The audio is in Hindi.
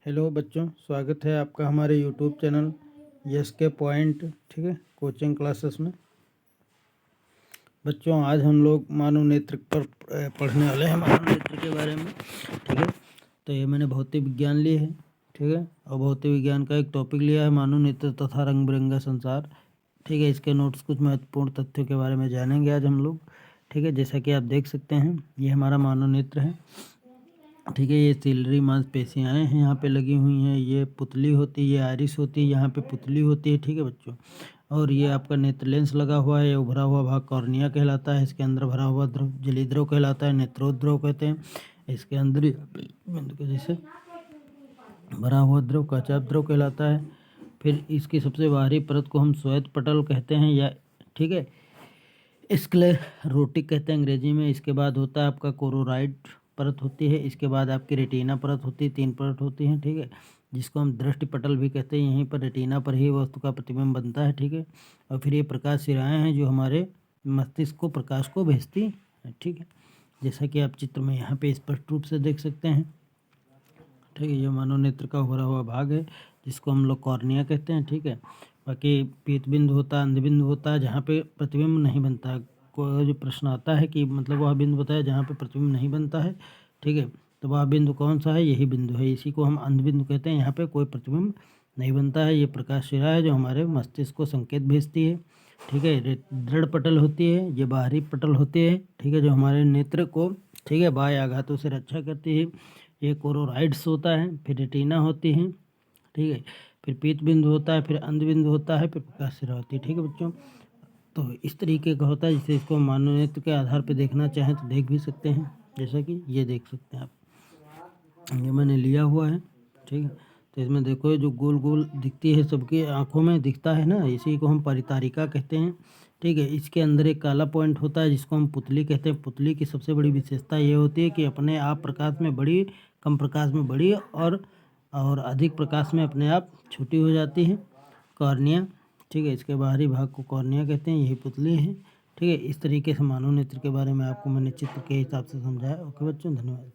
हेलो बच्चों, स्वागत है आपका हमारे यूट्यूब चैनल यस के पॉइंट, ठीक है, कोचिंग क्लासेस में। बच्चों, आज हम लोग मानव नेत्र पर पढ़ने वाले हैं, मानव नेत्र के बारे में, ठीक है। तो ये मैंने भौतिक विज्ञान ली है, ठीक है, और भौतिक विज्ञान का एक टॉपिक लिया है मानव नेत्र तथा रंग बिरंगा संसार, ठीक है। इसके नोट्स कुछ महत्वपूर्ण तथ्यों के बारे में जानेंगे आज हम लोग, ठीक है। जैसा कि आप देख सकते हैं, ये हमारा मानव नेत्र है, ठीक है। ये सिलरी मांसपेशियाँ हैं यहाँ पे लगी हुई हैं, ये पुतली होती है, ये आयरिस होती है, यहाँ पे पुतली होती है, ठीक है बच्चों। और ये आपका नेत्र लेंस लगा हुआ है, ये उभरा हुआ भाग कॉर्निया कहलाता है, इसके अंदर भरा हुआ द्रव जलीय द्रव कहलाता है, नेत्रोद्रव कहते हैं। इसके अंदर बिंदु के जैसे भरा हुआ द्रव काचाप द्रव कहलाता है। फिर इसकी सबसे बाहरी परत को हम श्वेत पटल कहते हैं, या ठीक है, स्क्लेरोटिक कहते हैं अंग्रेजी में। इसके बाद होता है आपका कोरोराइड परत होती है, इसके बाद आपकी रेटिना परत होती है, 3 परत होती हैं, ठीक है, जिसको हम दृष्टि पटल भी कहते हैं। यहीं पर रेटिना पर ही वस्तु का प्रतिबिंब बनता है, ठीक है। और फिर ये प्रकाश सिराएँ हैं जो हमारे मस्तिष्क को प्रकाश को भेजती हैं, ठीक है, जैसा कि आप चित्र में यहाँ पे स्पष्ट रूप से देख सकते हैं, ठीक है। ये मानव नेत्र का भरा हुआ भाग है जिसको हम लोग कॉर्निया कहते हैं, ठीक है। बाकी पीत बिंदु होता है, अंध बिंदु होता है जहाँ पे प्रतिबिंब नहीं बनता है। कोई जो प्रश्न आता है कि मतलब वह बिंदु बताया जहाँ पे प्रतिबिंब नहीं बनता है, ठीक है, तो वह बिंदु कौन सा है? यही बिंदु है, इसी को हम अंध बिंदु कहते हैं। यहाँ पे कोई प्रतिबिंब नहीं बनता है। ये प्रकाश शिरा है जो हमारे मस्तिष्क को संकेत भेजती है, ठीक है। दृढ़ पटल होती है, ये बाहरी पटल होती है, ठीक है, जो हमारे नेत्र को, ठीक है, बाह्य आघातों से रक्षा करती है। ये कोरोराइड्स होता है, फिर रेटिना होती है, ठीक है, फिर पीत बिंदु होता है, फिर अंध बिंदु होता है, फिर प्रकाश सिरा होती है, ठीक है बच्चों। तो इस तरीके का होता है, जिसे इसको मानव नेत्र के आधार पर देखना चाहें तो देख भी सकते हैं, जैसा कि ये देख सकते हैं आप, ये मैंने लिया हुआ है, ठीक है। तो इसमें देखो जो गोल गोल दिखती है सबकी आंखों में दिखता है ना, इसी को हम परितारिका कहते हैं, ठीक है। इसके अंदर एक काला पॉइंट होता है जिसको हम पुतली कहते हैं। पुतली की सबसे बड़ी विशेषता ये होती है कि अपने आप प्रकाश में बड़ी, कम प्रकाश में बड़ी, और अधिक प्रकाश में अपने आप छोटी हो जाती है। कॉर्निया, ठीक है, इसके बाहरी भाग को कॉर्निया कहते हैं, यही पुतली है, ठीक है। इस तरीके से मानव नेत्र के बारे में आपको मैंने चित्र के हिसाब से समझाया। ओके बच्चों, धन्यवाद।